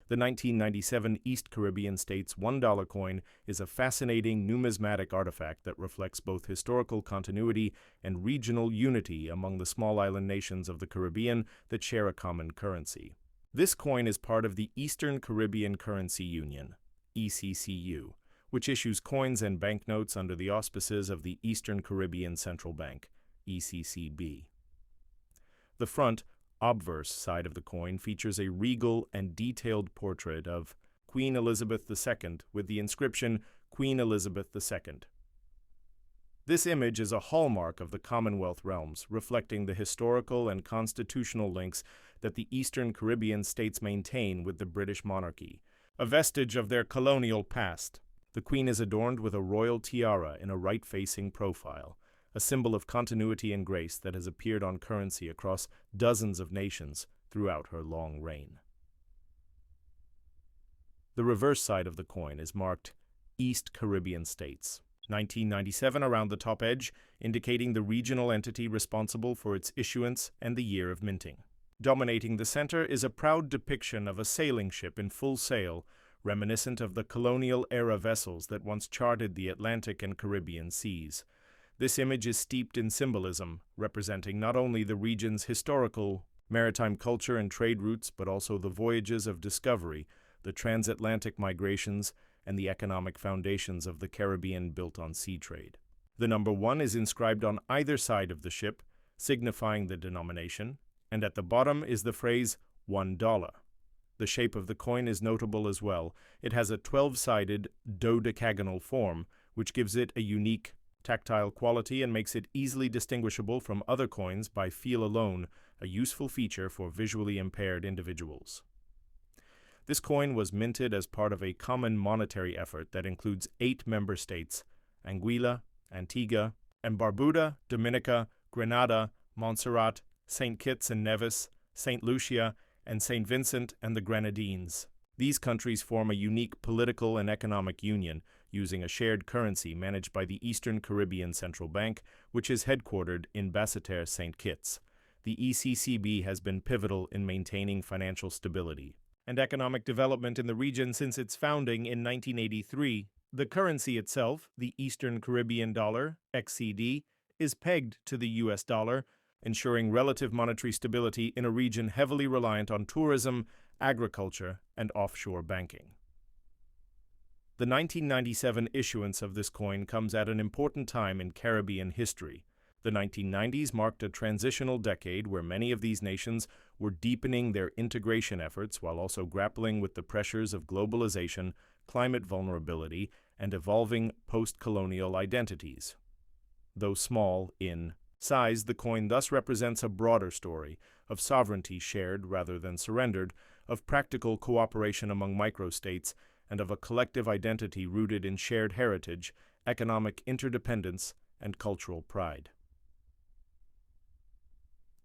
The 1997 East Caribbean States $1 coin is a fascinating numismatic artifact that reflects both historical continuity and regional unity among the small island nations of the Caribbean that share a common currency. This coin is part of the Eastern Caribbean Currency Union, ECCU, which issues coins and banknotes under the auspices of the Eastern Caribbean Central Bank, ECCB. The front, obverse side of the coin features a regal and detailed portrait of Queen Elizabeth II with the inscription Queen Elizabeth II. This image is a hallmark of the Commonwealth realms, reflecting the historical and constitutional links that the Eastern Caribbean states maintain with the British monarchy, a vestige of their colonial past. The Queen is adorned with a royal tiara in a right-facing profile, a symbol of continuity and grace that has appeared on currency across dozens of nations throughout her long reign. The reverse side of the coin is marked East Caribbean States, 1997 around the top edge, indicating the regional entity responsible for its issuance and the year of minting. Dominating the center is a proud depiction of a sailing ship in full sail, reminiscent of the colonial-era vessels that once charted the Atlantic and Caribbean seas. This image is steeped in symbolism, representing not only the region's historical maritime culture and trade routes, but also the voyages of discovery, the transatlantic migrations, and the economic foundations of the Caribbean built on sea trade. The number 1 is inscribed on either side of the ship, signifying the denomination, and at the bottom is the phrase $1. The shape of the coin is notable as well. It has a 12-sided dodecagonal form, which gives it a unique tactile quality and makes it easily distinguishable from other coins by feel alone, a useful feature for visually impaired individuals. This coin was minted as part of a common monetary effort that includes 8 member states: Anguilla, Antigua and Barbuda, Dominica, Grenada, Montserrat, St. Kitts and Nevis, St. Lucia, and St. Vincent and the Grenadines. These countries form a unique political and economic union, using a shared currency managed by the Eastern Caribbean Central Bank, which is headquartered in Basseterre, St. Kitts. The ECCB has been pivotal in maintaining financial stability and economic development in the region since its founding in 1983. The currency itself, the Eastern Caribbean dollar, XCD, is pegged to the US dollar, ensuring relative monetary stability in a region heavily reliant on tourism, agriculture, and offshore banking. The 1997 issuance of this coin comes at an important time in Caribbean history. The 1990s marked a transitional decade where many of these nations were deepening their integration efforts while also grappling with the pressures of globalization, climate vulnerability, and evolving post-colonial identities. Though small in size, the coin thus represents a broader story of sovereignty shared rather than surrendered, of practical cooperation among microstates, and of a collective identity rooted in shared heritage, economic interdependence, and cultural pride.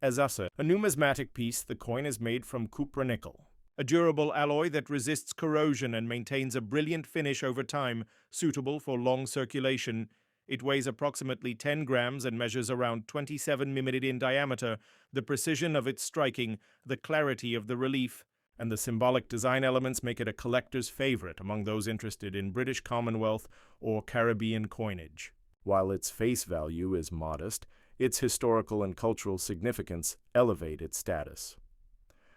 As a numismatic piece, the coin is made from cupra-nickel, a durable alloy that resists corrosion and maintains a brilliant finish over time, suitable for long circulation. It weighs approximately 10 grams and measures around 27 mm in diameter. The precision of its striking, the clarity of the relief, and the symbolic design elements make it a collector's favorite among those interested in British Commonwealth or Caribbean coinage. While its face value is modest, its historical and cultural significance elevate its status.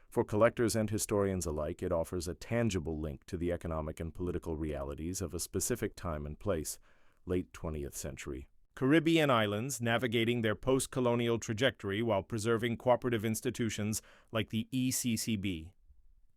For collectors and historians alike, it offers a tangible link to the economic and political realities of a specific time and place, late 20th century. Caribbean islands navigating their post-colonial trajectory while preserving cooperative institutions like the ECCB.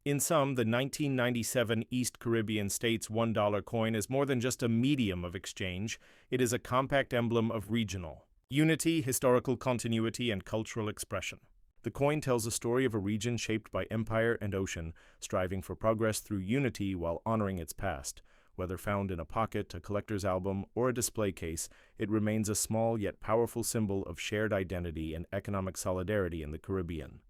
In sum, the 1997 East Caribbean States $1 coin is more than just a medium of exchange. It is a compact emblem of regional unity, historical continuity, and cultural expression. The coin tells a story of a region shaped by empire and ocean, striving for progress through unity while honoring its past. Whether found in a pocket, a collector's album, or a display case, it remains a small yet powerful symbol of shared identity and economic solidarity in the Caribbean.